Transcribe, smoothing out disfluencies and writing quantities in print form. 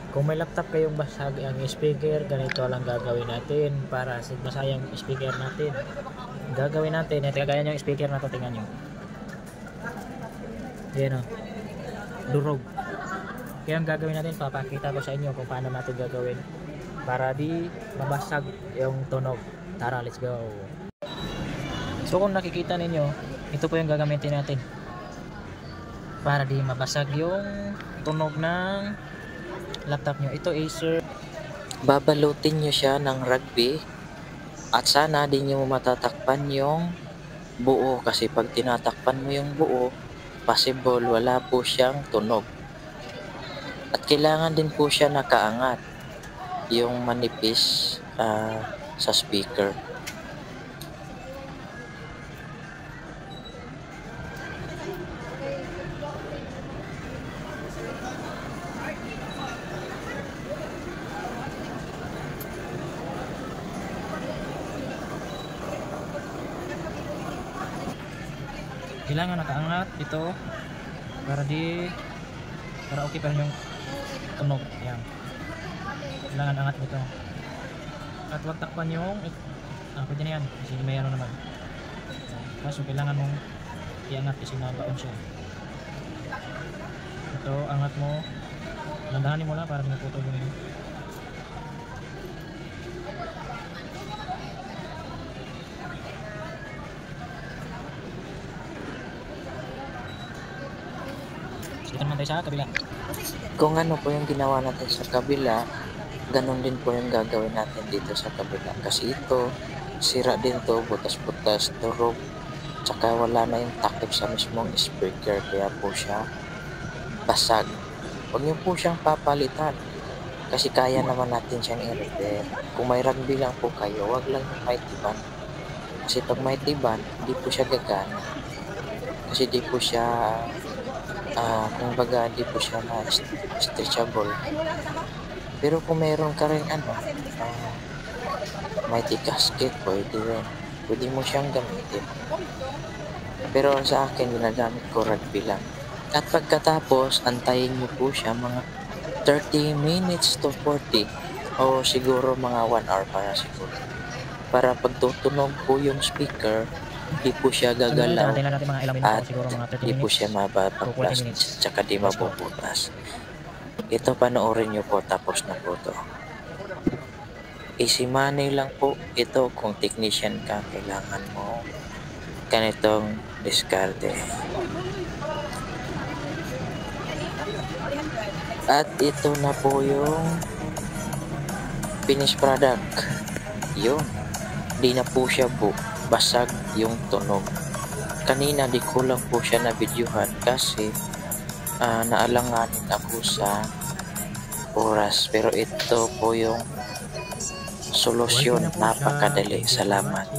Kung may laptop kayong basag ang speaker, ganito lang gagawin natin para masayang speaker natin. Gagawin natin, ito kagaya yung speaker na to, tingnan nyo. Yan o, durog. Kaya ang gagawin natin, papakita ko sa inyo kung paano natin gagawin para di mabasag yung tunog. Tara, let's go. So kung nakikita ninyo, ito po yung gagamitin natin para di mabasag yung tunog ng laptop nyo. Ito Acer. Babalutin nyo siya ng rugby at sana di nyo matatakpan yung buo, kasi pag tinatakpan mo yung buo, possible wala po siyang tunog. At kailangan din po siya nakaangat, yung manipis sa speaker. Kailangan nakaangat ito para okay pa rin yung tunog. Yan, kailangan angat nito at wag takpan yung pwede na yan kasi may ano naman, kaso kailangan mong iangat kasi nabaon siya. Ito, angat mo, landahanin mo lang para pinaputol yung dito naman tayo sa kabila. Kung ano po yung ginawa natin sa kabila, ganun din po yung gagawin natin dito sa kabila. Kasi ito, sira din to, butas-butas, durog, tsaka wala na yung takip sa mismong speaker, kaya po siya basag. Huwag niyo po siyang papalitan kasi kaya naman natin siyang i-repair. Kung may rugby lang po kayo, wag lang yung may tiban. Kasi pag may tiban, hindi po siya gagana. Kasi di po siya kumbaga di po siya na stretchable. Pero kung meron ka rin mighty gasket, pwede mo siyang gamitin. Pero sa akin, ginagamit ko rugby lang. At pagkatapos, antayin nyo po siya mga 30 minutes to 40 o siguro mga 1 hour para siguro. Para pag tutunog po yung speaker, di po siya gagalaw at di po siya mababaglas tsaka di mabubutas. Ito panoorin nyo po, tapos na po to. Easy money lang po ito. Kung technician ka, kailangan mo ganitong diskarte. At ito na po yung finished product. Yun, di na po siya basag yung tunog. Kanina di ko lang po siya na videohan kasi naalanganin ako sa oras. Pero ito po yung solusyon, napakadali. Salamat.